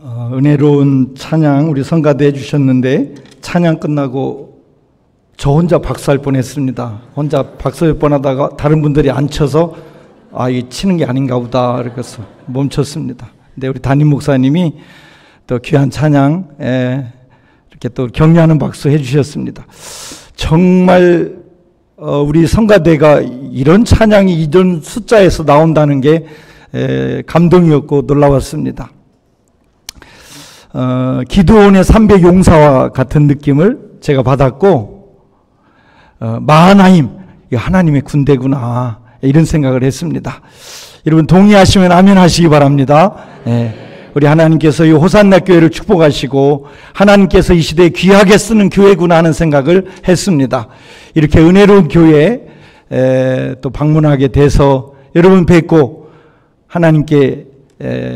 은혜로운 찬양 우리 성가대 해주셨는데 찬양 끝나고 저 혼자 박수할 뻔했습니다. 혼자 박수할 뻔하다가 다른 분들이 안 쳐서 이 치는 게 아닌가 보다 그래서 멈췄습니다. 근데 우리 담임 목사님이 또 귀한 찬양 이렇게 또 격려하는 박수 해주셨습니다. 정말 우리 성가대가 이런 찬양이 이런 숫자에서 나온다는 게 감동이었고 놀라웠습니다. 기드온의 300 용사와 같은 느낌을 제가 받았고 마하나임, 하나님의 군대구나 이런 생각을 했습니다. 여러분 동의하시면 아멘 하시기 바랍니다. 우리 하나님께서 이 호산나 교회를 축복하시고 하나님께서 이 시대에 귀하게 쓰는 교회구나 하는 생각을 했습니다. 이렇게 은혜로운 교회에 또 방문하게 돼서 여러분 뵙고 하나님께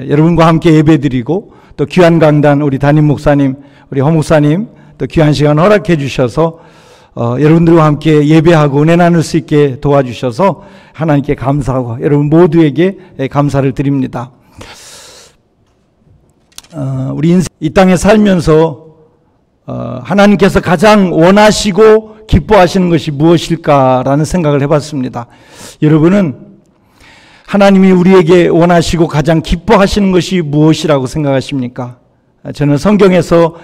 여러분과 함께 예배드리고 또 귀한 강단 우리 담임 목사님 우리 허 목사님 또 귀한 시간 허락해 주셔서 여러분들과 함께 예배하고 은혜 나눌 수 있게 도와주셔서 하나님께 감사하고 여러분 모두에게 감사를 드립니다. 우리 인생 이 땅에 살면서 하나님께서 가장 원하시고 기뻐하시는 것이 무엇일까라는 생각을 해봤습니다. 여러분은 하나님이 우리에게 원하시고 가장 기뻐하시는 것이 무엇이라고 생각하십니까? 저는 성경에서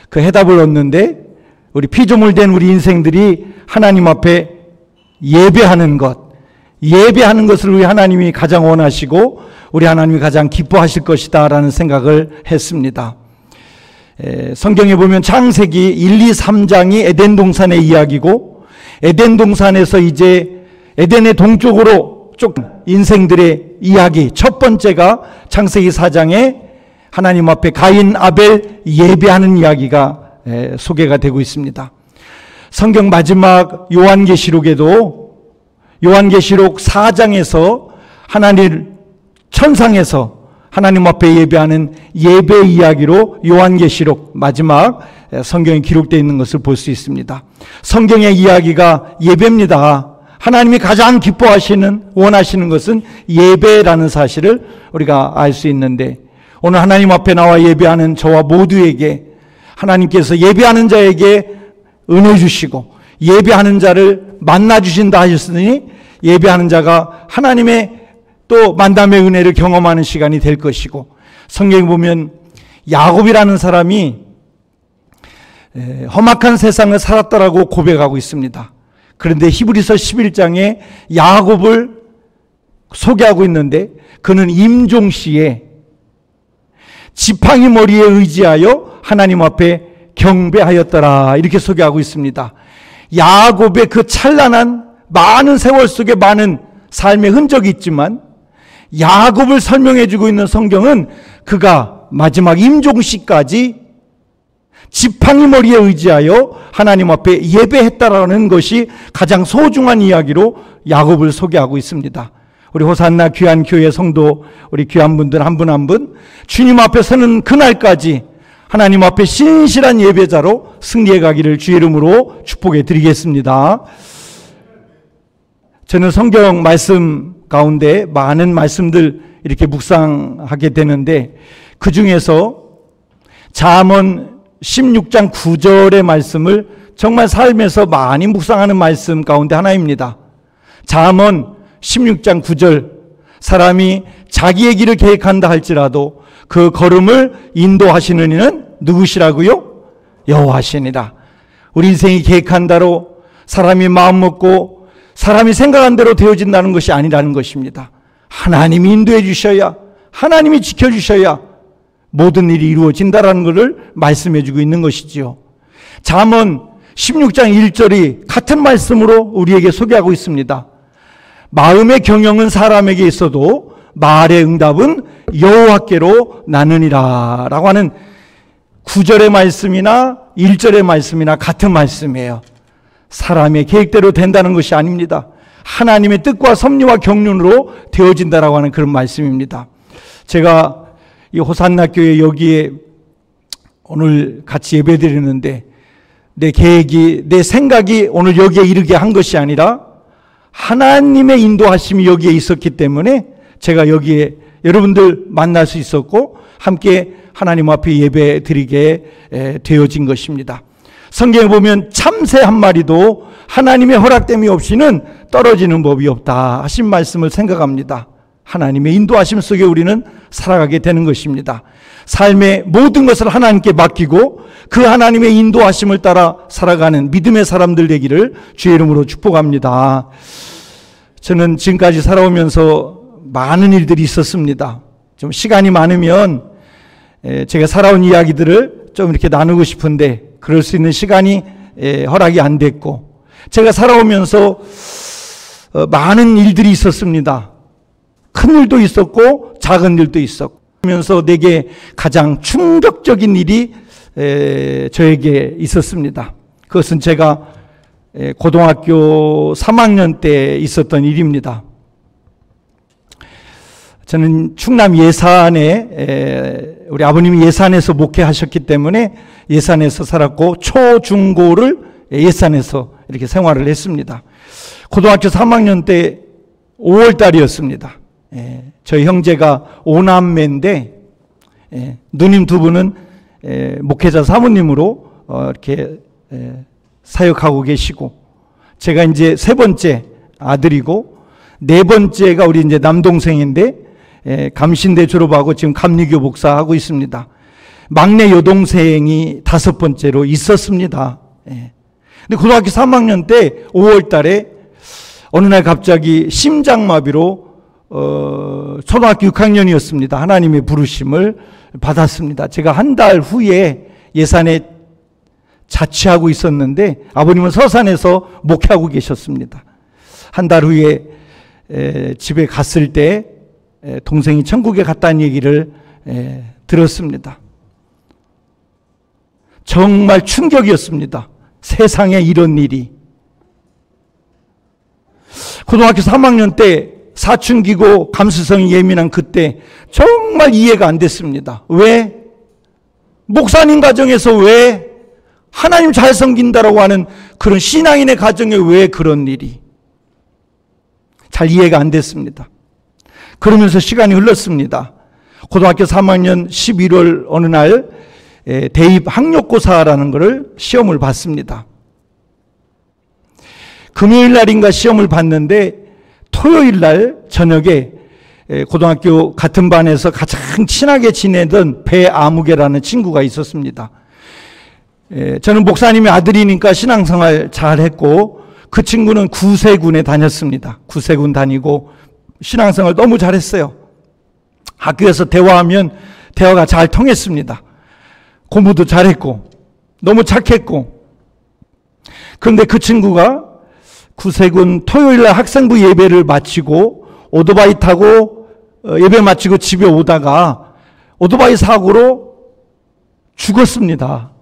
그 해답을 얻는데 우리 피조물된 우리 인생들이 하나님 앞에 예배하는 것을 우리 하나님이 가장 원하시고 우리 하나님이 가장 기뻐하실 것이다 라는 생각을 했습니다. 성경에 보면 창세기 1, 2, 3장이 에덴 동산의 이야기고 에덴 동산에서 이제 에덴의 동쪽으로 인생들의 이야기 첫 번째가 창세기 4장에 하나님 앞에 가인 아벨 예배하는 이야기가 소개가 되고 있습니다. 성경 마지막 요한계시록에도 요한계시록 4장에서 하나님 천상에서 하나님 앞에 예배하는 예배 이야기로 요한계시록 마지막 성경에 기록되어 있는 것을 볼 수 있습니다. 성경의 이야기가 예배입니다. 하나님이 가장 기뻐하시는 원하시는 것은 예배라는 사실을 우리가 알 수 있는데 오늘 하나님 앞에 나와 예배하는 저와 모두에게 하나님께서 예배하는 자에게 은혜 주시고 예배하는 자를 만나 주신다 하셨으니 예배하는 자가 하나님의 또 만남의 은혜를 경험하는 시간이 될 것이고 성경에 보면 야곱이라는 사람이 험악한 세상을 살았다라고 고백하고 있습니다. 그런데 히브리서 11장에 야곱을 소개하고 있는데 그는 임종시에 지팡이 머리에 의지하여 하나님 앞에 경배하였더라 이렇게 소개하고 있습니다. 야곱의 그 찬란한 많은 세월 속에 많은 삶의 흔적이 있지만 야곱을 설명해 주고 있는 성경은 그가 마지막 임종시까지 지팡이 머리에 의지하여 하나님 앞에 예배했다라는 것이 가장 소중한 이야기로 야곱을 소개하고 있습니다. 우리 호산나 귀한 교회 성도 우리 귀한 분들 한 분 한 분 주님 앞에 서는 그날까지 하나님 앞에 신실한 예배자로 승리해 가기를 주의 이름으로 축복해 드리겠습니다. 저는 성경 말씀 가운데 많은 말씀들 이렇게 묵상하게 되는데 그 중에서 잠언 16장 9절의 말씀을 정말 삶에서 많이 묵상하는 말씀 가운데 하나입니다. 잠언 16장 9절 사람이 자기의 길을 계획한다 할지라도 그 걸음을 인도하시는 이는 누구시라고요? 여호와시니라. 우리 인생이 계획한 대로 사람이 마음 먹고 사람이 생각한 대로 되어진다는 것이 아니라는 것입니다. 하나님이 인도해 주셔야 하나님이 지켜주셔야 모든 일이 이루어진다라는 것을 말씀해 주고 있는 것이지요. 잠언 16장 1절이 같은 말씀으로 우리에게 소개하고 있습니다. 마음의 경영은 사람에게 있어도 말의 응답은 여호와께로 나느니라 라고 하는 9절의 말씀이나 1절의 말씀이나 같은 말씀이에요. 사람의 계획대로 된다는 것이 아닙니다. 하나님의 뜻과 섭리와 경륜으로 되어진다라고 하는 그런 말씀입니다. 제가 이 호산나 교회 여기에 오늘 같이 예배드리는데 내 계획이 내 생각이 오늘 여기에 이르게 한 것이 아니라 하나님의 인도하심이 여기에 있었기 때문에 제가 여기에 여러분들 만날 수 있었고 함께 하나님 앞에 예배 드리게 되어진 것입니다. 성경에 보면 참새 한 마리도 하나님의 허락됨이 없이는 떨어지는 법이 없다 하신 말씀을 생각합니다. 하나님의 인도하심 속에 우리는 살아가게 되는 것입니다. 삶의 모든 것을 하나님께 맡기고 그 하나님의 인도하심을 따라 살아가는 믿음의 사람들 되기를 주의 이름으로 축복합니다. 저는 지금까지 살아오면서 많은 일들이 있었습니다. 좀 시간이 많으면 제가 살아온 이야기들을 좀 이렇게 나누고 싶은데 그럴 수 있는 시간이 허락이 안 됐고, 제가 살아오면서 많은 일들이 있었습니다. 큰 일도 있었고 작은 일도 있었고, 그러면서 내게 가장 충격적인 일이 저에게 있었습니다. 그것은 제가 고등학교 3학년 때 있었던 일입니다. 저는 충남 예산에, 우리 아버님이 예산에서 목회하셨기 때문에 예산에서 살았고, 초, 중, 고를 예산에서 이렇게 생활을 했습니다. 고등학교 3학년 때 5월 달이었습니다. 저희 형제가 5남매인데, 누님 두 분은 목회자 사모님으로 이렇게 사역하고 계시고, 제가 이제 세 번째 아들이고, 네 번째가 우리 이제 남동생인데, 감신대 졸업하고 지금 감리교 목사하고 있습니다. 막내 여동생이 다섯 번째로 있었습니다. 근데 고등학교 3학년 때 5월 달에 어느 날 갑자기 심장마비로 초등학교 6학년이었습니다. 하나님의 부르심을 받았습니다. 제가 한 달 후에 예산에 자취하고 있었는데 아버님은 서산에서 목회하고 계셨습니다. 한 달 후에 집에 갔을 때 동생이 천국에 갔다는 얘기를 들었습니다. 정말 충격이었습니다. 세상에 이런 일이. 고등학교 3학년 때 사춘기고 감수성이 예민한 그때 정말 이해가 안 됐습니다. 왜? 목사님 가정에서 왜 하나님 잘 섬긴다라고 하는 그런 신앙인의 가정에 왜 그런 일이? 잘 이해가 안 됐습니다. 그러면서 시간이 흘렀습니다. 고등학교 3학년 11월 어느 날 대입 학력고사라는 것을 시험을 봤습니다. 금요일 날인가 시험을 봤는데 토요일 날 저녁에 고등학교 같은 반에서 가장 친하게 지내던 배아무개라는 친구가 있었습니다. 저는 목사님의 아들이니까 신앙생활 잘했고, 그 친구는 구세군에 다녔습니다. 구세군 다니고 신앙생활 너무 잘했어요. 학교에서 대화하면 대화가 잘 통했습니다. 공부도 잘했고 너무 착했고. 그런데 그 친구가 구세군 토요일날 학생부 예배를 마치고 오토바이 타고 예배 마치고 집에 오다가 오토바이 사고로 죽었습니다.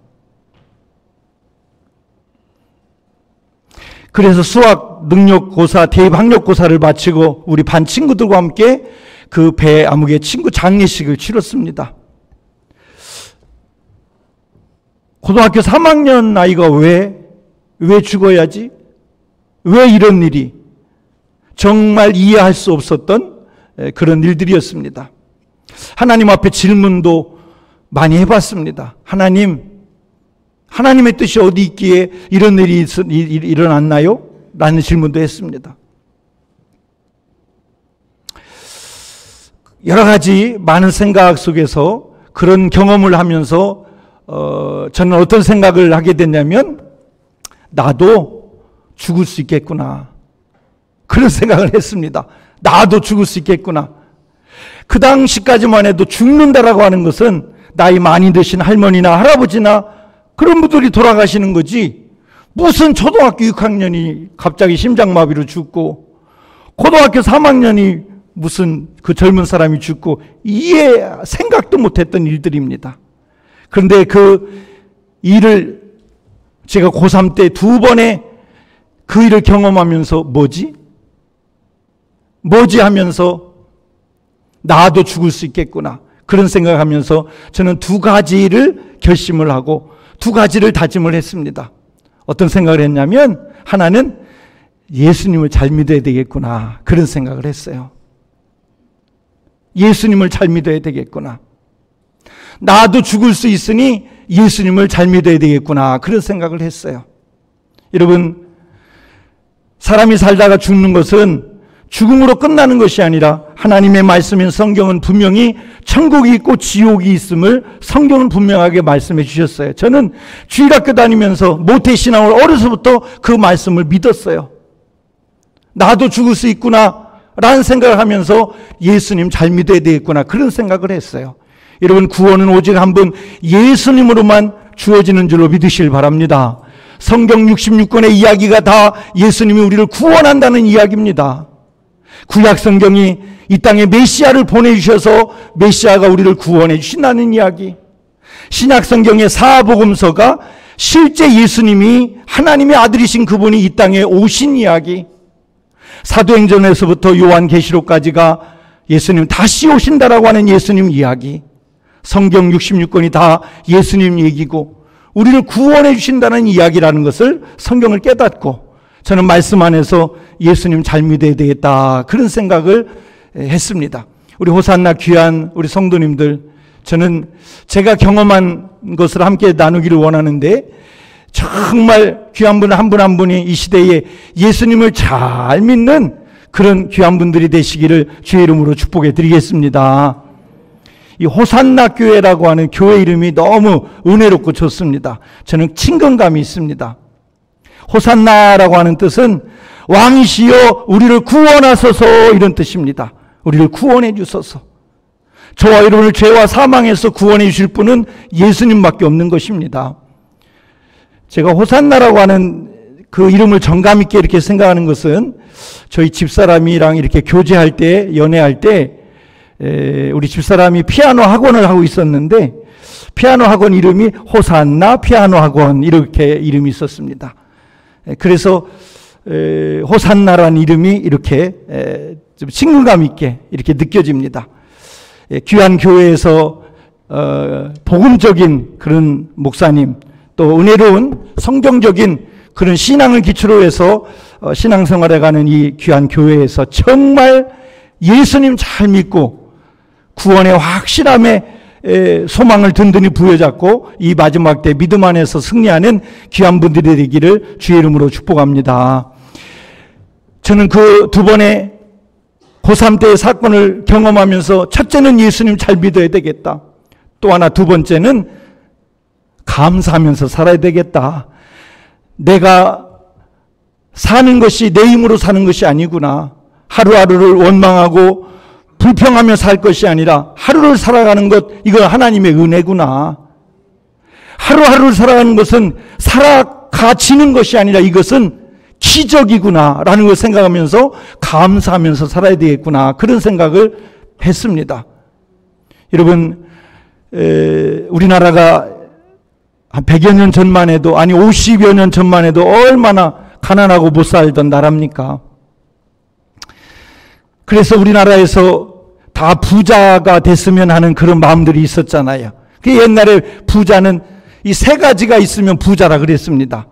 그래서 수학 능력고사, 대입 학력고사를 마치고 우리 반 친구들과 함께 그 배아무개 친구 장례식을 치렀습니다. 고등학교 3학년 아이가 왜 죽어야지? 왜 이런 일이? 정말 이해할 수 없었던 그런 일들이었습니다. 하나님 앞에 질문도 많이 해봤습니다. 하나님의 뜻이 어디 있기에 이런 일이 일어났나요? 라는 질문도 했습니다. 여러 가지 많은 생각 속에서 그런 경험을 하면서 저는 어떤 생각을 하게 됐냐면, 나도 죽을 수 있겠구나. 그런 생각을 했습니다. 나도 죽을 수 있겠구나. 그 당시까지만 해도 죽는다라고 하는 것은 나이 많이 드신 할머니나 할아버지나 그런 분들이 돌아가시는 거지, 무슨 초등학교 6학년이 갑자기 심장마비로 죽고 고등학교 3학년이 무슨 그 젊은 사람이 죽고, 생각도 못했던 일들입니다. 그런데 그 일을 제가 고3 때 두 번의 그 일을 경험하면서 뭐지 하면서 나도 죽을 수 있겠구나, 그런 생각하면서 저는 두 가지를 결심을 하고 두 가지를 다짐을 했습니다. 어떤 생각을 했냐면, 하나는 예수님을 잘 믿어야 되겠구나, 그런 생각을 했어요. 예수님을 잘 믿어야 되겠구나. 나도 죽을 수 있으니 예수님을 잘 믿어야 되겠구나, 그런 생각을 했어요. 여러분, 사람이 살다가 죽는 것은 죽음으로 끝나는 것이 아니라 하나님의 말씀인 성경은 분명히 천국이 있고 지옥이 있음을 성경은 분명하게 말씀해 주셨어요. 저는 주일학교 다니면서 모태신앙을 어려서부터 그 말씀을 믿었어요. 나도 죽을 수 있구나 라는 생각을 하면서 예수님 잘 믿어야 되겠구나, 그런 생각을 했어요. 여러분, 구원은 오직 한 분 예수님으로만 주어지는 줄로 믿으시길 바랍니다. 성경 66권의 이야기가 다 예수님이 우리를 구원한다는 이야기입니다. 구약 성경이 이 땅에 메시아를 보내주셔서 메시아가 우리를 구원해 주신다는 이야기, 신약 성경의 사복음서가 실제 예수님이 하나님의 아들이신 그분이 이 땅에 오신 이야기, 사도행전에서부터 요한계시록까지가 예수님 다시 오신다라고 하는 예수님 이야기, 성경 66권이 다 예수님 얘기고 우리를 구원해 주신다는 이야기라는 것을 성경을 깨닫고 저는 말씀 안에서 예수님 잘 믿어야 되겠다, 그런 생각을 했습니다. 우리 호산나 귀한 우리 성도님들, 저는 제가 경험한 것을 함께 나누기를 원하는데, 정말 귀한 분 한 분 한 분이 이 시대에 예수님을 잘 믿는 그런 귀한 분들이 되시기를 주의 이름으로 축복해 드리겠습니다. 이 호산나 교회라고 하는 교회 이름이 너무 은혜롭고 좋습니다. 저는 친근감이 있습니다. 호산나라고 하는 뜻은 왕이시여 우리를 구원하소서, 이런 뜻입니다. 우리를 구원해 주소서. 저와 여러분을 죄와 사망에서 구원해 주실 분은 예수님밖에 없는 것입니다. 제가 호산나라고 하는 그 이름을 정감 있게 이렇게 생각하는 것은 저희 집사람이랑 이렇게 교제할 때, 연애할 때 우리 집사람이 피아노 학원을 하고 있었는데 피아노 학원 이름이 호산나 피아노 학원, 이렇게 이름이 있었습니다. 그래서 호산나라는 이름이 이렇게 좀 친근감 있게 이렇게 느껴집니다. 귀한 교회에서 복음적인 그런 목사님, 또 은혜로운 성경적인 그런 신앙을 기초로 해서 신앙생활에 가는 이 귀한 교회에서 정말 예수님 잘 믿고 구원의 확실함에 소망을 든든히 부여잡고 이 마지막 때 믿음 안에서 승리하는 귀한 분들이 되기를 주의 이름으로 축복합니다. 저는 그 두 번의 고3 때의 사건을 경험하면서, 첫째는 예수님 잘 믿어야 되겠다, 또 하나 두 번째는 감사하면서 살아야 되겠다. 내가 사는 것이 내 힘으로 사는 것이 아니구나. 하루하루를 원망하고 불평하며 살 것이 아니라 하루를 살아가는 것, 이건 하나님의 은혜구나. 하루하루를 살아가는 것은 살아가지는 것이 아니라 이것은 기적이구나 라는 걸 생각하면서 감사하면서 살아야 되겠구나, 그런 생각을 했습니다. 여러분, 우리나라가 한 100여 년 전만 해도, 아니 50여 년 전만 해도 얼마나 가난하고 못 살던 나라입니까? 그래서 우리나라에서 다 부자가 됐으면 하는 그런 마음들이 있었잖아요. 그 옛날에 부자는 이 세 가지가 있으면 부자라 그랬습니다.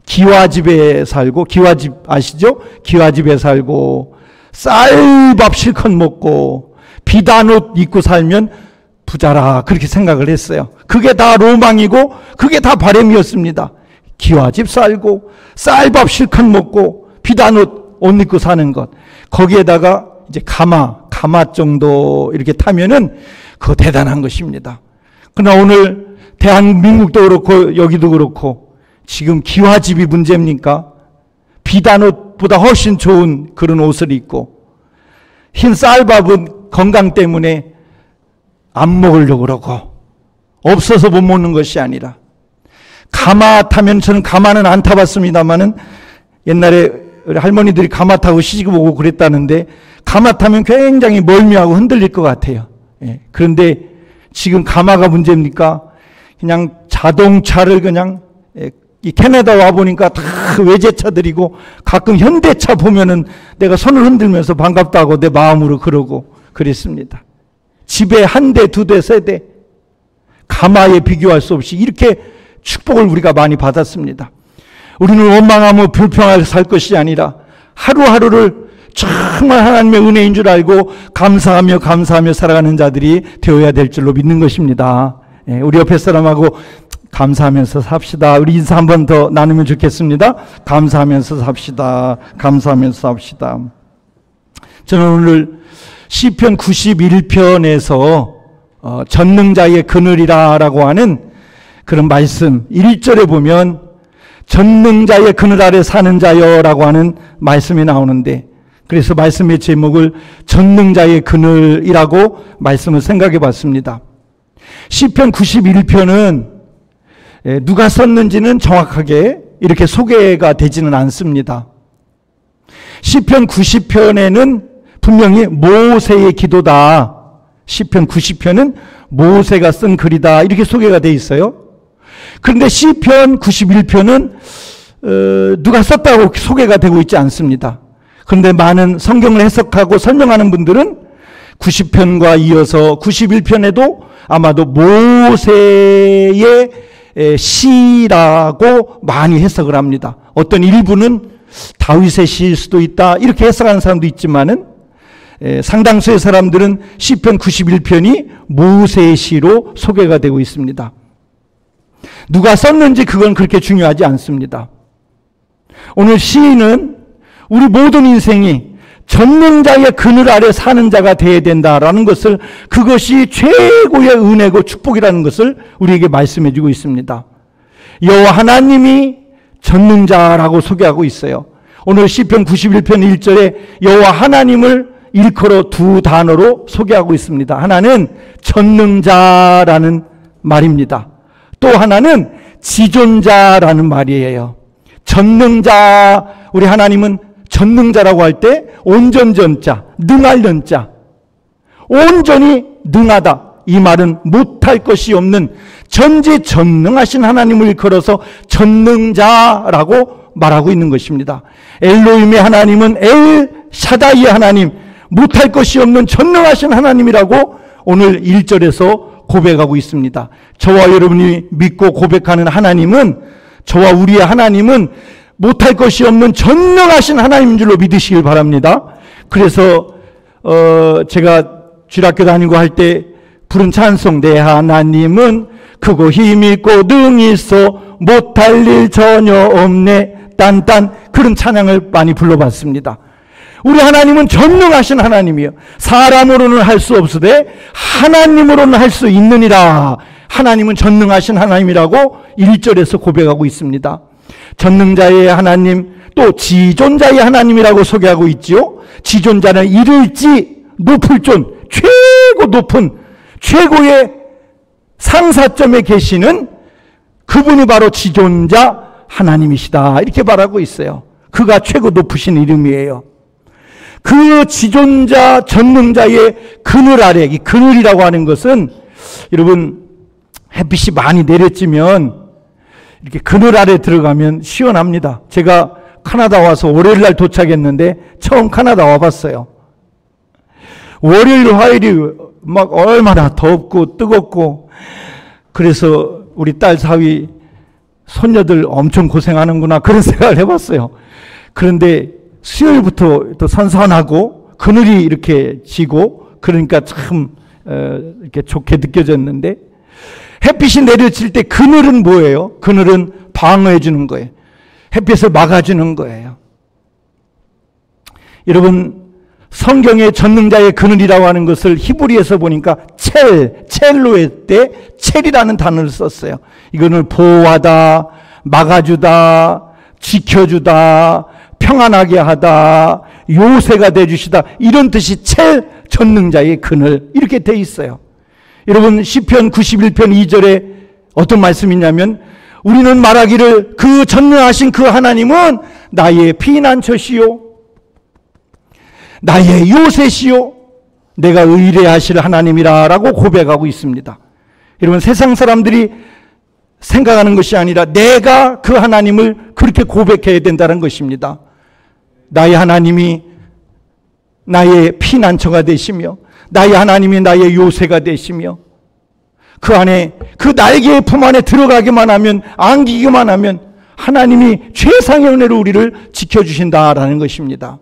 기와집에 살고, 기와집 아시죠? 기와집에 살고, 쌀밥 실컷 먹고, 비단 옷 입고 살면 부자라, 그렇게 생각을 했어요. 그게 다 로망이고 그게 다 바람이었습니다. 기와집 살고 쌀밥 실컷 먹고 비단 옷 입고 사는 것, 거기에다가 이제 가마 정도 이렇게 타면은 그거 대단한 것입니다. 그러나 오늘 대한민국도 그렇고 여기도 그렇고 지금 기와집이 문제입니까? 비단 옷보다 훨씬 좋은 그런 옷을 입고, 흰 쌀밥은 건강 때문에 안 먹으려고 그러고, 없어서 못 먹는 것이 아니라, 가마 타면, 저는 가마는 안 타봤습니다만은 옛날에 할머니들이 가마 타고 시집 오고 그랬다는데, 가마 타면 굉장히 멀미하고 흔들릴 것 같아요. 예. 그런데 지금 가마가 문제입니까? 그냥 자동차를 그냥, 이 캐나다 와보니까 다 외제차들이고, 가끔 현대차 보면은 내가 손을 흔들면서 반갑다고 내 마음으로 그러고 그랬습니다. 집에 한 대, 두 대, 세 대, 가마에 비교할 수 없이 이렇게 축복을 우리가 많이 받았습니다. 우리는 원망하며 불평하며 살 것이 아니라 하루하루를 정말 하나님의 은혜인 줄 알고 감사하며 살아가는 자들이 되어야 될 줄로 믿는 것입니다. 우리 옆에 사람하고 감사하면서 삽시다. 우리 인사 한 번 더 나누면 좋겠습니다. 감사하면서 삽시다. 감사하면서 삽시다. 저는 오늘 시편 91편에서 전능자의 그늘이라고 하는 그런 말씀 1절에 보면 전능자의 그늘 아래 사는 자여라고 하는 말씀이 나오는데, 그래서 말씀의 제목을 전능자의 그늘이라고 말씀을 생각해 봤습니다. 시편 91편은 누가 썼는지는 정확하게 이렇게 소개가 되지는 않습니다. 시편 90편에는 분명히 모세의 기도다, 시편 90편은 모세가 쓴 글이다, 이렇게 소개가 되어 있어요. 그런데 시편 91편은 누가 썼다고 소개가 되고 있지 않습니다. 그런데 많은 성경을 해석하고 설명하는 분들은 90편과 이어서 91편에도 아마도 모세의 시라고 많이 해석을 합니다. 어떤 일부는 다윗의 시일 수도 있다, 이렇게 해석하는 사람도 있지만은 상당수의 사람들은 시편 91편이 모세의 시로 소개가 되고 있습니다. 누가 썼는지 그건 그렇게 중요하지 않습니다. 오늘 시인은 우리 모든 인생이 전능자의 그늘 아래 사는 자가 되어야 된다라는 것을, 그것이 최고의 은혜고 축복이라는 것을 우리에게 말씀해 주고 있습니다. 여호와 하나님이 전능자라고 소개하고 있어요. 오늘 시편 91편 1절에 여호와 하나님을 일컬어 두 단어로 소개하고 있습니다. 하나는 전능자라는 말입니다. 또 하나는 지존자라는 말이에요. 전능자, 우리 하나님은 전능자라고 할 때 온전전자, 능할 연자, 온전히 능하다, 이 말은 못할 것이 없는 전지전능하신 하나님을 일컬어서 전능자라고 말하고 있는 것입니다. 엘로힘의 하나님은 엘 샤다이의 하나님, 못할 것이 없는 전능하신 하나님이라고 오늘 1절에서 고백하고 있습니다. 저와 여러분이 믿고 고백하는 하나님은, 저와 우리의 하나님은 못할 것이 없는 전능하신 하나님인 줄로 믿으시길 바랍니다. 그래서 제가 주일학교 다니고 할 때 부른 찬송, 내 하나님은 크고 힘있고 능히 있어 못할 일 전혀 없네 딴딴, 그런 찬양을 많이 불러봤습니다. 우리 하나님은 전능하신 하나님이에요. 사람으로는 할 수 없으되 하나님으로는 할 수 있느니라. 하나님은 전능하신 하나님이라고 1절에서 고백하고 있습니다. 전능자의 하나님, 또 지존자의 하나님이라고 소개하고 있지요. 지존자는 이를지 높을 존, 최고 높은 최고의 상사점에 계시는 그분이 바로 지존자 하나님이시다, 이렇게 말하고 있어요. 그가 최고 높으신 이름이에요. 그 지존자 전능자의 그늘 아래, 이 그늘이라고 하는 것은 여러분 햇빛이 많이 내려지면 이렇게 그늘 아래 들어가면 시원합니다. 제가 카나다 와서 월요일 날 도착했는데 처음 카나다 와봤어요. 월요일 화요일이 막 얼마나 덥고 뜨겁고, 그래서 우리 딸 사위 손녀들 엄청 고생하는구나, 그런 생각을 해봤어요. 그런데 수요일부터 또 선선하고 그늘이 이렇게 지고 그러니까 참 이렇게 좋게 느껴졌는데, 햇빛이 내려칠 때 그늘은 뭐예요? 그늘은 방어해 주는 거예요. 햇빛을 막아주는 거예요. 여러분, 성경의 전능자의 그늘이라고 하는 것을 히브리에서 보니까 첼로의 때 첼이라는 단어를 썼어요. 이거는 보호하다, 막아주다, 지켜주다, 평안하게 하다, 요새가 되주시다, 이런 뜻이 첼, 전능자의 그늘, 이렇게 돼 있어요. 여러분, 시편 91편 2절에 어떤 말씀이냐면, 우리는 말하기를 그 전능하신 그 하나님은 나의 피난처시요, 나의 요새시요, 내가 의뢰하실 하나님이라고 고백하고 있습니다. 여러분, 세상 사람들이 생각하는 것이 아니라 내가 그 하나님을 그렇게 고백해야 된다는 것입니다. 나의 하나님이 나의 피난처가 되시며, 나의 하나님이 나의 요새가 되시며, 그 안에, 그 날개의 품 안에 들어가기만 하면, 안기기만 하면 하나님이 최상의 은혜로 우리를 지켜주신다라는 것입니다.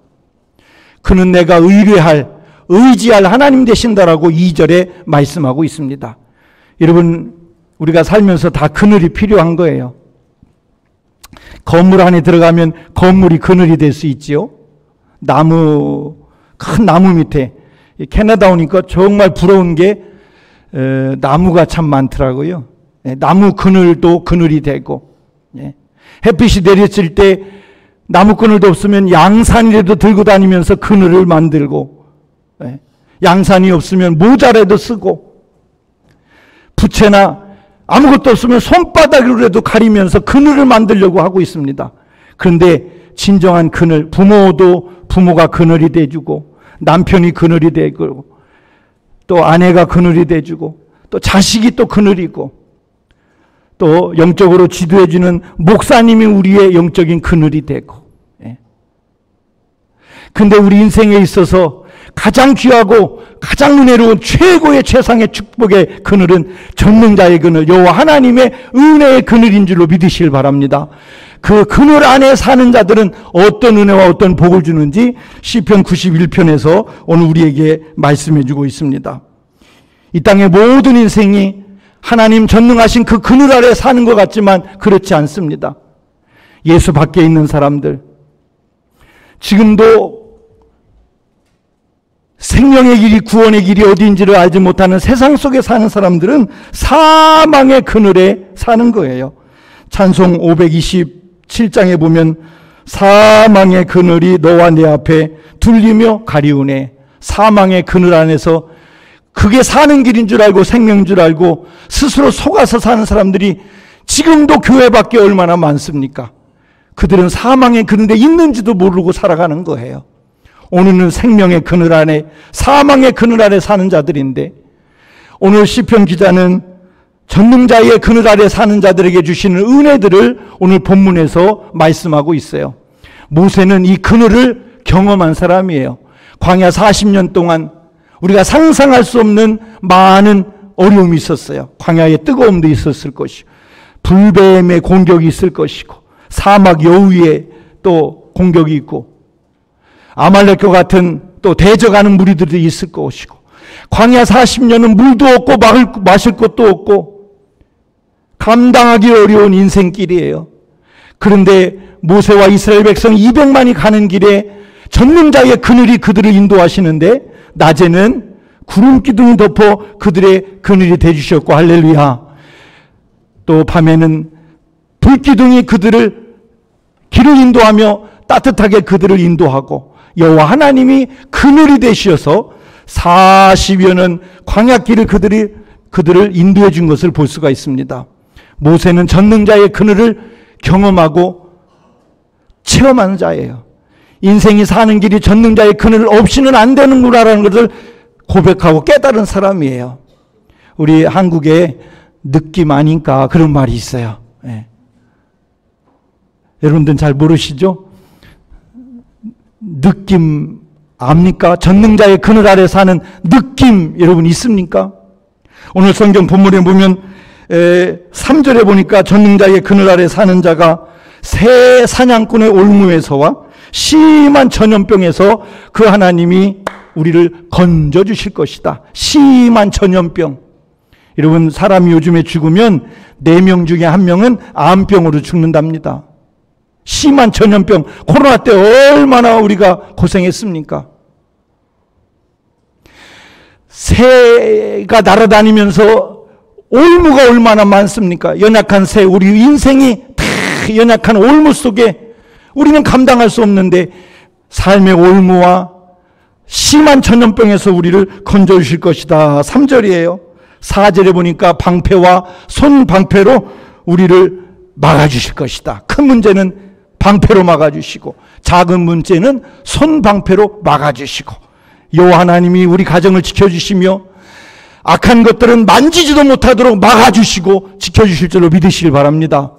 그는 내가 의지할 하나님 되신다라고 2절에 말씀하고 있습니다. 여러분, 우리가 살면서 다 그늘이 필요한 거예요. 건물 안에 들어가면 건물이 그늘이 될 수 있지요. 큰 나무 밑에. 캐나다 오니까 정말 부러운 게 나무가 참 많더라고요. 나무 그늘도 그늘이 되고, 햇빛이 내렸을 때 나무 그늘도 없으면 양산이라도 들고 다니면서 그늘을 만들고, 양산이 없으면 모자라도 쓰고, 부채나 아무것도 없으면 손바닥으로라도 가리면서 그늘을 만들려고 하고 있습니다. 그런데 진정한 그늘, 부모가 그늘이 돼주고, 남편이 그늘이 되고, 또 아내가 그늘이 돼주고, 또 자식이 또 그늘이고, 또 영적으로 지도해주는 목사님이 우리의 영적인 그늘이 되고. 근데 우리 인생에 있어서 가장 귀하고 가장 은혜로운 최고의 최상의 축복의 그늘은 전능자의 그늘, 여호와 하나님의 은혜의 그늘인 줄로 믿으시길 바랍니다. 그 그늘 안에 사는 자들은 어떤 은혜와 어떤 복을 주는지 시편 91편에서 오늘 우리에게 말씀해 주고 있습니다. 이 땅의 모든 인생이 하나님 전능하신 그 그늘 아래 사는 것 같지만 그렇지 않습니다. 예수 밖에 있는 사람들, 지금도 생명의 길이, 구원의 길이 어디인지를 알지 못하는 세상 속에 사는 사람들은 사망의 그늘에 사는 거예요. 찬송 527장에 보면 사망의 그늘이 너와 내 앞에 둘리며 가리우네. 사망의 그늘 안에서 그게 사는 길인 줄 알고 생명인 줄 알고 스스로 속아서 사는 사람들이 지금도 교회 밖에 얼마나 많습니까? 그들은 사망의 그늘에 있는지도 모르고 살아가는 거예요. 오늘은 생명의 그늘 안에, 사망의 그늘 아래 사는 자들인데, 오늘 시편 기자는 전능자의 그늘 아래 사는 자들에게 주시는 은혜들을 오늘 본문에서 말씀하고 있어요. 모세는 이 그늘을 경험한 사람이에요. 광야 40년 동안 우리가 상상할 수 없는 많은 어려움이 있었어요. 광야에 뜨거움도 있었을 것이고, 불뱀의 공격이 있을 것이고, 사막 여우의 또 공격이 있고, 아말렉과 같은 또 대적하는 무리들도 있을 것이고, 광야 40년은 물도 없고 마실 것도 없고 감당하기 어려운 인생길이에요. 그런데 모세와 이스라엘 백성 200만이 가는 길에 전능자의 그늘이 그들을 인도하시는데, 낮에는 구름 기둥이 덮어 그들의 그늘이 되주셨고, 할렐루야. 또 밤에는 불 기둥이 그들을 길을 인도하며 따뜻하게 그들을 인도하고, 여호와 하나님이 그늘이 되시어서 40여 년 광야길을 그들을 인도해 준 것을 볼 수가 있습니다. 모세는 전능자의 그늘을 경험하고 체험하는 자예요. 인생이 사는 길이 전능자의 그늘 없이는 안 되는구나라는 것을 고백하고 깨달은 사람이에요. 우리 한국에 느낌 아닌가 그런 말이 있어요. 여러분들은 잘 모르시죠? 느낌 압니까? 전능자의 그늘 아래 사는 느낌 여러분 있습니까? 오늘 성경 본문에 보면 3절에 보니까 전능자의 그늘 아래 사는 자가 새 사냥꾼의 올무에서와 심한 전염병에서 그 하나님이 우리를 건져주실 것이다. 심한 전염병. 여러분, 사람이 요즘에 죽으면 4명 중에 1명은 암병으로 죽는답니다. 심한 전염병, 코로나 때 얼마나 우리가 고생했습니까? 새가 날아다니면서 올무가 얼마나 많습니까? 연약한 새, 우리 인생이 다 연약한 올무 속에 우리는 감당할 수 없는데 삶의 올무와 심한 전염병에서 우리를 건져주실 것이다. 3절이에요. 4절에 보니까 방패와 손방패로 우리를 막아주실 것이다. 큰 문제는 방패로 막아주시고 작은 문제는 손방패로 막아주시고, 여호와 하나님이 우리 가정을 지켜주시며 악한 것들은 만지지도 못하도록 막아주시고 지켜주실 줄로 믿으시길 바랍니다.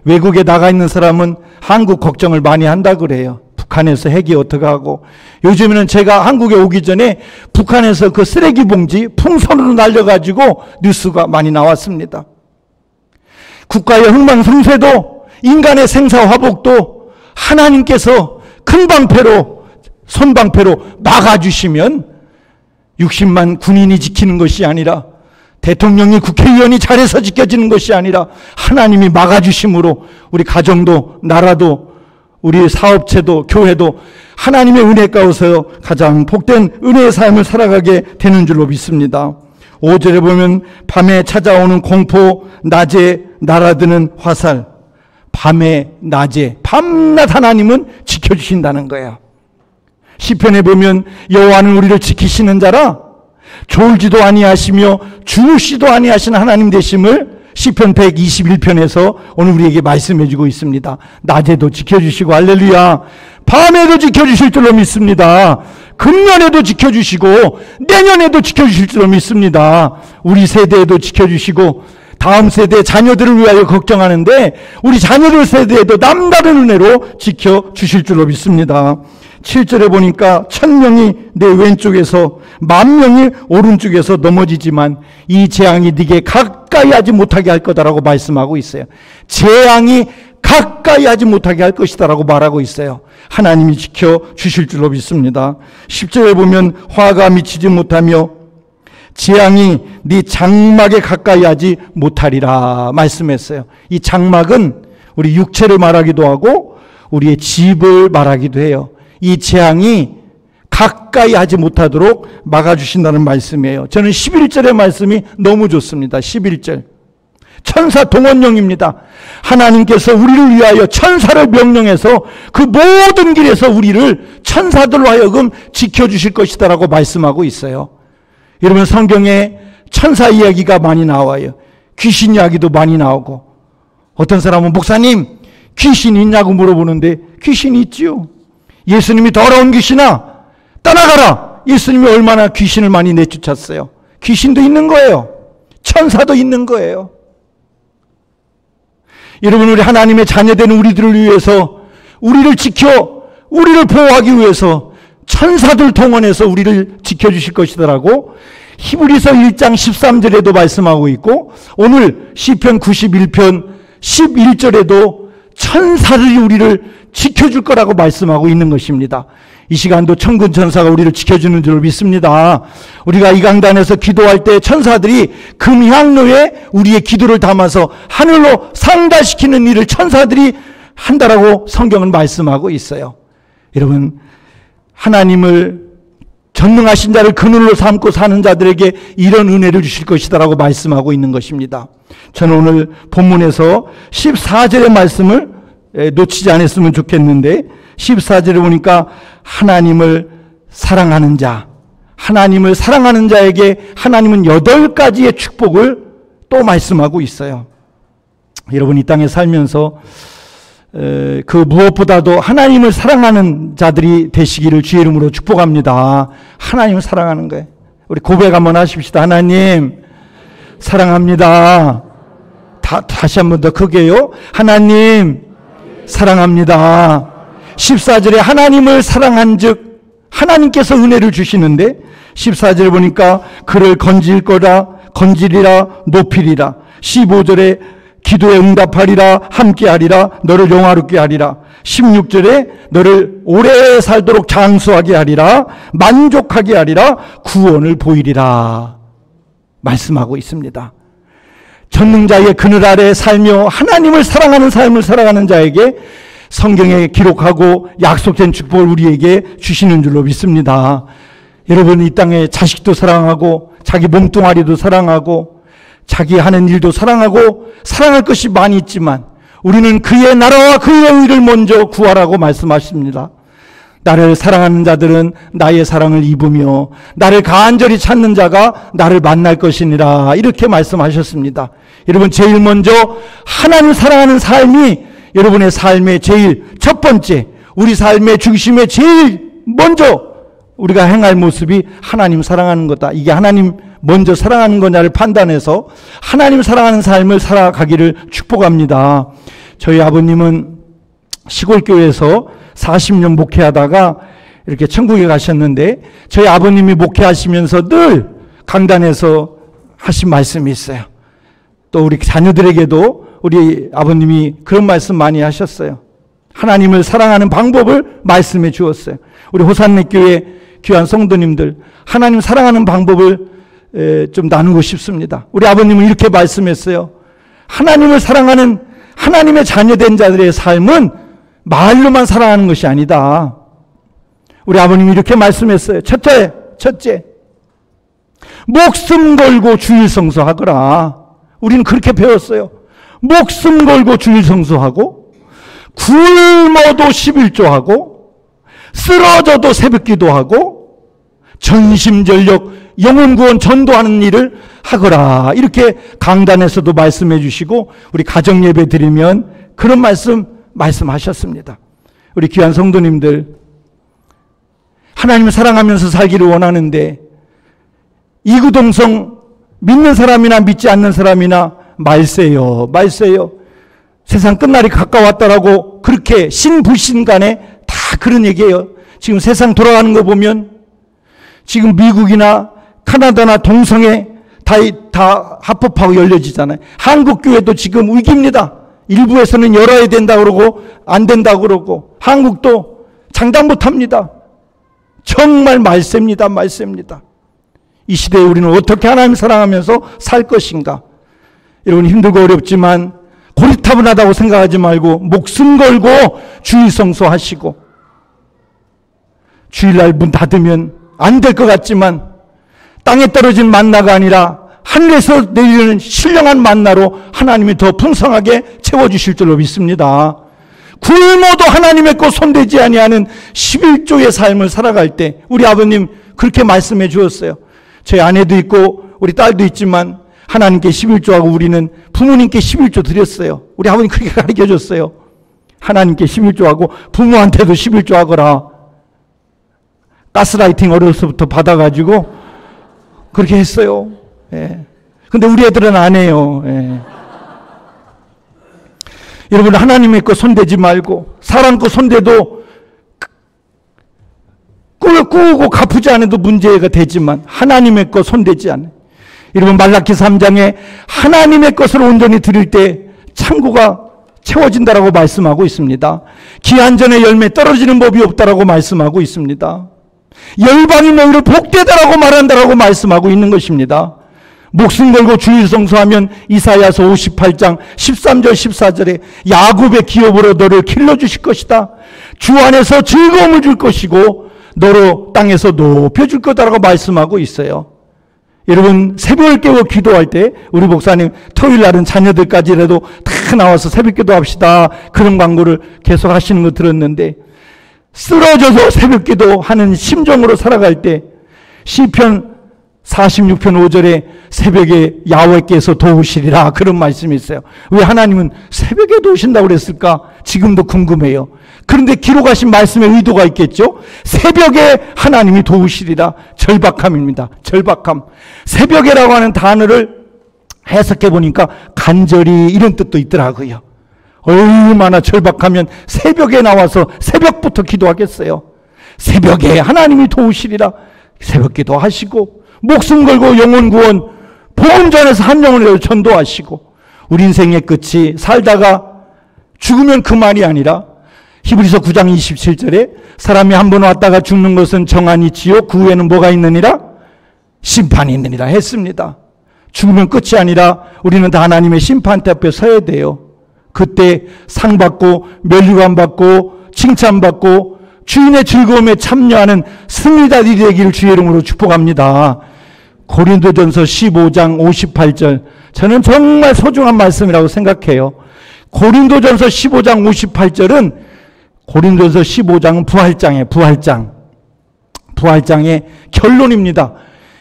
외국에 나가 있는 사람은 한국 걱정을 많이 한다 그래요. 북한에서 핵이 어떻게 하고, 요즘에는 제가 한국에 오기 전에 북한에서 그 쓰레기 봉지 풍선으로 날려가지고 뉴스가 많이 나왔습니다. 국가의 흥망성쇠도 인간의 생사화복도 하나님께서 큰 방패로, 손방패로 막아주시면 60만 군인이 지키는 것이 아니라 대통령이 국회의원이 잘해서 지켜지는 것이 아니라 하나님이 막아주심으로 우리 가정도 나라도 우리 사업체도 교회도 하나님의 은혜 가운데서 가장 복된 은혜의 삶을 살아가게 되는 줄로 믿습니다. 5절에 보면 밤에 찾아오는 공포, 낮에 날아드는 화살. 밤에 낮에 밤낮 하나님은 지켜주신다는 거예요. 시편에 보면 여호와는 우리를 지키시는 자라 졸지도 아니하시며 주무시도 아니하시는 하나님 되심을 시편 121편에서 오늘 우리에게 말씀해 주고 있습니다. 낮에도 지켜주시고 할렐루야, 밤에도 지켜주실 줄로 믿습니다. 금년에도 지켜주시고 내년에도 지켜주실 줄로 믿습니다. 우리 세대에도 지켜주시고 다음 세대 자녀들을 위하여 걱정하는데 우리 자녀들 세대에도 남다른 은혜로 지켜주실 줄로 믿습니다. 7절에 보니까 1000명이 내 왼쪽에서 10,000명이 오른쪽에서 넘어지지만 이 재앙이 네게 가까이 하지 못하게 할 거다라고 말씀하고 있어요. 재앙이 가까이 하지 못하게 할 것이다라고 말하고 있어요. 하나님이 지켜주실 줄로 믿습니다. 10절에 보면 화가 미치지 못하며 재앙이 네 장막에 가까이 하지 못하리라 말씀했어요. 이 장막은 우리 육체를 말하기도 하고 우리의 집을 말하기도 해요. 이 재앙이 가까이 하지 못하도록 막아주신다는 말씀이에요. 저는 11절의 말씀이 너무 좋습니다. 11절. 천사 동원령입니다. 하나님께서 우리를 위하여 천사를 명령해서 그 모든 길에서 우리를 천사들로 하여금 지켜주실 것이다 라고 말씀하고 있어요. 여러분, 성경에 천사 이야기가 많이 나와요. 귀신 이야기도 많이 나오고, 어떤 사람은 목사님 귀신 있냐고 물어보는데 귀신이 있지요. 예수님이 더러운 귀신아 떠나가라. 예수님이 얼마나 귀신을 많이 내쫓았어요. 귀신도 있는 거예요. 천사도 있는 거예요. 여러분, 우리 하나님의 자녀되는 우리들을 위해서, 우리를 지켜 우리를 보호하기 위해서 천사들 동원해서 우리를 지켜주실 것이더라고 히브리서 1장 13절에도 말씀하고 있고, 오늘 시편 91편 11절에도 천사들이 우리를 지켜줄 거라고 말씀하고 있는 것입니다. 이 시간도 천군 천사가 우리를 지켜주는 줄 믿습니다. 우리가 이 강단에서 기도할 때 천사들이 금향로에 우리의 기도를 담아서 하늘로 상달시키는 일을 천사들이 한다라고 성경은 말씀하고 있어요. 여러분, 하나님을 전능하신 자를 그늘로 삼고 사는 자들에게 이런 은혜를 주실 것이다라고 말씀하고 있는 것입니다. 저는 오늘 본문에서 14절의 말씀을 놓치지 않았으면 좋겠는데, 14절에 보니까 하나님을 사랑하는 자, 하나님을 사랑하는 자에게 하나님은 8가지의 축복을 또 말씀하고 있어요. 여러분, 이 땅에 살면서 그 무엇보다도 하나님을 사랑하는 자들이 되시기를 주의 이름으로 축복합니다. 하나님을 사랑하는 거예요. 우리 고백 한번 하십시다. 하나님 사랑합니다. 다시 한번 더 크게요. 하나님 사랑합니다. 14절에 하나님을 사랑한 즉 하나님께서 은혜를 주시는데, 14절에 보니까 그를 건지리라 높이리라. 15절에 기도에 응답하리라, 함께하리라, 너를 영화롭게 하리라. 16절에 너를 오래 살도록 장수하게 하리라, 만족하게 하리라, 구원을 보이리라 말씀하고 있습니다. 전능자의 그늘 아래 살며 하나님을 사랑하는 삶을 살아가는 자에게 성경에 기록하고 약속된 축복을 우리에게 주시는 줄로 믿습니다. 여러분, 이 땅에 자식도 사랑하고 자기 몸뚱아리도 사랑하고 자기 하는 일도 사랑하고 사랑할 것이 많이 있지만 우리는 그의 나라와 그의 의를 먼저 구하라고 말씀하십니다. 나를 사랑하는 자들은 나의 사랑을 입으며 나를 간절히 찾는 자가 나를 만날 것이니라, 이렇게 말씀하셨습니다. 여러분, 제일 먼저 하나님을 사랑하는 삶이 여러분의 삶의 제일 첫 번째, 우리 삶의 중심에 제일 먼저 우리가 행할 모습이 하나님 사랑하는 거다. 이게 하나님 먼저 사랑하는 거냐를 판단해서 하나님 사랑하는 삶을 살아가기를 축복합니다. 저희 아버님은 시골교회에서 40년 목회하다가 이렇게 천국에 가셨는데, 저희 아버님이 목회하시면서 늘 강단에서 하신 말씀이 있어요. 또 우리 자녀들에게도 우리 아버님이 그런 말씀 많이 하셨어요. 하나님을 사랑하는 방법을 말씀해 주었어요. 우리 호산내교회 귀한 성도님들, 하나님 사랑하는 방법을 좀 나누고 싶습니다. 우리 아버님은 이렇게 말씀했어요. 하나님을 사랑하는 하나님의 자녀된 자들의 삶은 말로만 사랑하는 것이 아니다. 우리 아버님이 이렇게 말씀했어요. 첫째, 목숨 걸고 주일 성수하거라. 우리는 그렇게 배웠어요. 목숨 걸고 주일 성수하고, 굶어도 11조하고, 쓰러져도 새벽 기도하고, 전심전력 영혼구원 전도하는 일을 하거라. 이렇게 강단에서도 말씀해 주시고, 우리 가정예배 드리면 그런 말씀하셨습니다. 우리 귀한 성도님들, 하나님을 사랑하면서 살기를 원하는데, 이구동성 믿는 사람이나 믿지 않는 사람이나 말세요. 세상 끝날이 가까웠다라고 그렇게 신불신간에 다 그런 얘기예요. 지금 세상 돌아가는 거 보면 지금 미국이나 카나다나 동성애 다 합법하고 열려지잖아요. 한국교회도 지금 위기입니다. 일부에서는 열어야 된다 그러고 안 된다 그러고, 한국도 장담 못합니다. 정말 말세입니다. 이 시대에 우리는 어떻게 하나님 사랑하면서 살 것인가? 여러분, 힘들고 어렵지만 고리타분하다고 생각하지 말고 목숨 걸고 주일 성수하시고, 주일날 문 닫으면 안 될 것 같지만 땅에 떨어진 만나가 아니라 하늘에서 내리는 신령한 만나로 하나님이 더 풍성하게 채워주실 줄로 믿습니다. 굶어도 하나님의 것 손대지 아니하는 11조의 삶을 살아갈 때 우리 아버님 그렇게 말씀해 주었어요. 저희 아내도 있고 우리 딸도 있지만 하나님께 11조하고 우리는 부모님께 11조 드렸어요. 우리 아버님 그렇게 가르쳐 줬어요. 하나님께 11조하고 부모한테도 11조 하거라. 가스라이팅 어려서부터 받아가지고 그렇게 했어요. 예. 근데 우리 애들은 안 해요. 예. 여러분, 하나님의 거 손대지 말고, 사람 거 손대도 꿀을 꾸고 갚지 않아도 문제가 되지만 하나님의 것 손대지 않아요. 여러분, 말라기 3장에 하나님의 것을 온전히 드릴 때 창고가 채워진다라고 말씀하고 있습니다. 기한 전에 열매 떨어지는 법이 없다라고 말씀하고 있습니다. 열방이 너희를 복되다라고 말한다라고 말씀하고 있는 것입니다. 목숨 걸고 주일 성수하면 이사야서 58장 13절 14절에 야곱의 기업으로 너를 길러주실 것이다. 주 안에서 즐거움을 줄 것이고 너로 땅에서 높여줄 거다라고 말씀하고 있어요. 여러분, 새벽을 깨워 기도할 때 우리 목사님 토요일 날은 자녀들까지라도 다 나와서 새벽 기도합시다, 그런 광고를 계속 하시는 거 들었는데, 쓰러져서 새벽 기도하는 심정으로 살아갈 때 시편 46편 5절에 새벽에 야훼께서 도우시리라, 그런 말씀이 있어요. 왜 하나님은 새벽에 도우신다고 그랬을까? 지금도 궁금해요. 그런데 기록하신 말씀의 의도가 있겠죠? 새벽에 하나님이 도우시리라. 절박함입니다. 절박함. 새벽에라고 하는 단어를 해석해 보니까 간절히, 이런 뜻도 있더라고요. 얼마나 절박하면 새벽에 나와서 새벽부터 기도하겠어요. 새벽에 하나님이 도우시리라. 새벽 기도하시고, 목숨 걸고 영혼 구원, 복음 전에서 한 영혼을 전도하시고, 우리 인생의 끝이 살다가 죽으면 그만이 아니라 히브리서 9장 27절에 사람이 한 번 왔다가 죽는 것은 정한이 있지요, 그 후에는 뭐가 있느니라? 심판이 있느니라 했습니다. 죽으면 끝이 아니라 우리는 다 하나님의 심판대 앞에 서야 돼요. 그때 상 받고 면류관 받고 칭찬 받고 주인의 즐거움에 참여하는 승리자들이 되기를 주의 이름으로 축복합니다. 고린도전서 15장 58절, 저는 정말 소중한 말씀이라고 생각해요. 고린도전서 15장 58절은 고린도전서 15장은 부활장이에요. 부활장의 결론입니다.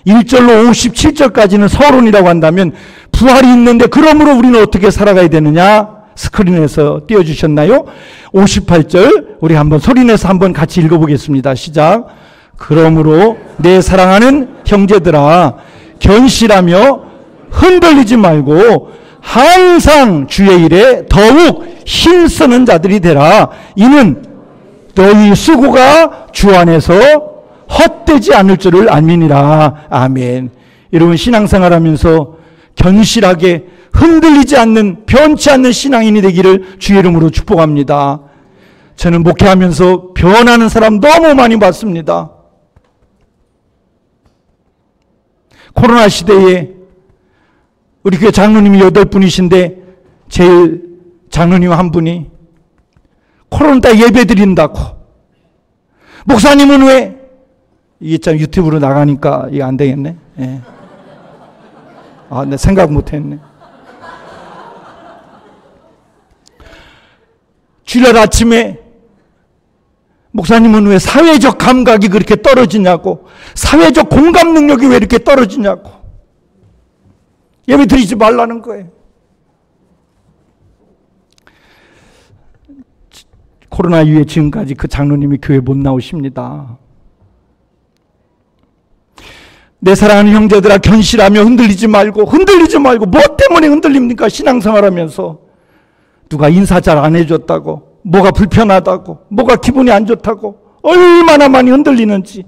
1절로 57절까지는 서론이라고 한다면 부활이 있는데 그러므로 우리는 어떻게 살아가야 되느냐? 스크린에서 띄워주셨나요? 58절 우리 한번 소리내서 한번 같이 읽어보겠습니다. 시작. 그러므로 내 사랑하는 형제들아, 견실하며 흔들리지 말고 항상 주의 일에 더욱 힘쓰는 자들이 되라. 이는 너희 수고가 주 안에서 헛되지 않을 줄을 알미니라. 아멘. 여러분, 신앙생활하면서 견실하게 흔들리지 않는, 변치 않는 신앙인이 되기를 주의 이름으로 축복합니다. 저는 목회하면서 변하는 사람 너무 많이 봤습니다. 코로나 시대에 우리 교회 장로님이 8분이신데 제일 장로님 한 분이 코로나 때 예배 드린다고, 목사님은 왜, 이게 참 유튜브로 나가니까 이게 안 되겠네. 예. 아, 내 생각 못 했네. 주일 아침에 목사님은 왜 사회적 감각이 그렇게 떨어지냐고, 사회적 공감 능력이 왜 이렇게 떨어지냐고, 예배 드리지 말라는 거예요. 코로나 이후에 지금까지 그 장로님이 교회 못 나오십니다. 내 사랑하는 형제들아, 견실하며 흔들리지 말고 뭐 때문에 흔들립니까? 신앙생활하면서 누가 인사 잘 안 해줬다고, 뭐가 불편하다고, 뭐가 기분이 안 좋다고 얼마나 많이 흔들리는지.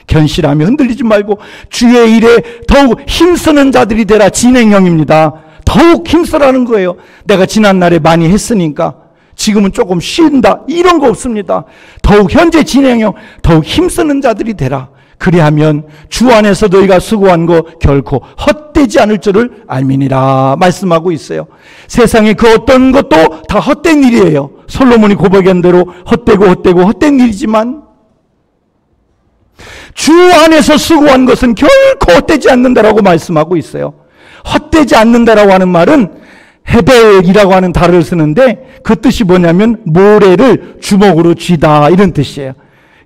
견실하며 흔들리지 말고 주의 일에 더욱 힘쓰는 자들이 되라. 진행형입니다. 더욱 힘쓰라는 거예요. 내가 지난날에 많이 했으니까 지금은 조금 쉰다, 이런 거 없습니다. 더욱 현재 진행형, 더욱 힘쓰는 자들이 되라. 그리하면 주 안에서 너희가 수고한 거 결코 헛되지 않을 줄을 알미니라 말씀하고 있어요. 세상에 그 어떤 것도 다 헛된 일이에요. 솔로몬이 고백한 대로 헛되고 일이지만 주 안에서 수고한 것은 결코 헛되지 않는다라고 말씀하고 있어요. 헛되지 않는다라고 하는 말은 헤벨이라고 하는 단어를 쓰는데 그 뜻이 뭐냐면 모래를 주먹으로 쥐다, 이런 뜻이에요.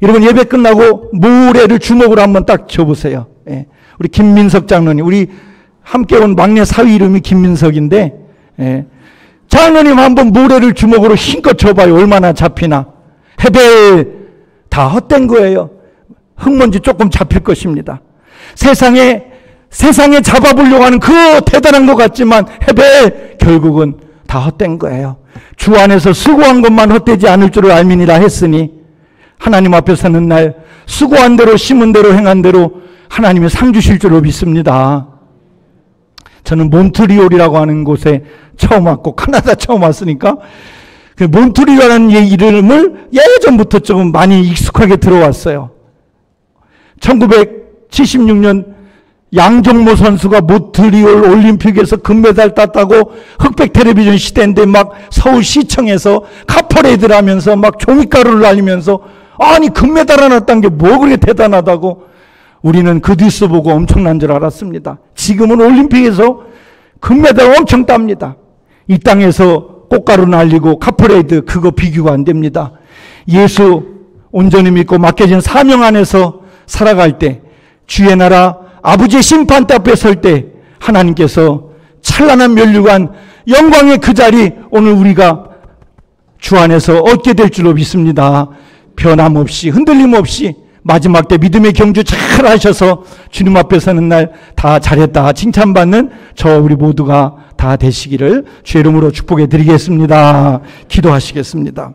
여러분, 예배 끝나고 모래를 주먹으로 한번 딱 쥐어보세요. 예. 우리 김민석 장로님, 우리 함께 온 막내 사위 이름이 김민석인데, 예. 장로님 한번 모래를 주먹으로 힘껏 쥐어봐요. 얼마나 잡히나. 헤벨, 다 헛된 거예요. 흙먼지 조금 잡힐 것입니다. 세상에 잡아보려고 하는 그 대단한 것 같지만 헤벨, 결국은 다 헛된 거예요. 주 안에서 수고한 것만 헛되지 않을 줄을 알미니라 했으니 하나님 앞에 서는 날 수고한 대로 심은 대로 행한 대로 하나님이 상 주실 줄로 믿습니다. 저는 몬트리올이라고 하는 곳에 처음 왔고 캐나다 처음 왔으니까 그 몬트리올이라는 이름을 예전부터 조금 많이 익숙하게 들어왔어요. 1976년 양정모 선수가 몬트리올 올림픽에서 금메달 땄다고 흑백 텔레비전 시대인데 막 서울시청에서 카퍼레이드를 하면서 막 종이가루를 날리면서 아니 금메달 하나 딴 게 뭐 그렇게 대단하다고 우리는 그 뉴스 보고 엄청난 줄 알았습니다. 지금은 올림픽에서 금메달 엄청 땁니다. 이 땅에서 꽃가루 날리고 카퍼레이드 그거 비교가 안 됩니다. 예수 온전히 믿고 맡겨진 사명 안에서 살아갈 때 주의 나라 아버지의 심판대 앞에 설 때 하나님께서 찬란한 면류관 영광의 그 자리 오늘 우리가 주 안에서 얻게 될 줄로 믿습니다. 변함없이 흔들림 없이 마지막 때 믿음의 경주 잘 하셔서 주님 앞에 서는 날 다 잘했다 칭찬받는 저 우리 모두가 다 되시기를 주의 이름으로 축복해 드리겠습니다. 기도하시겠습니다.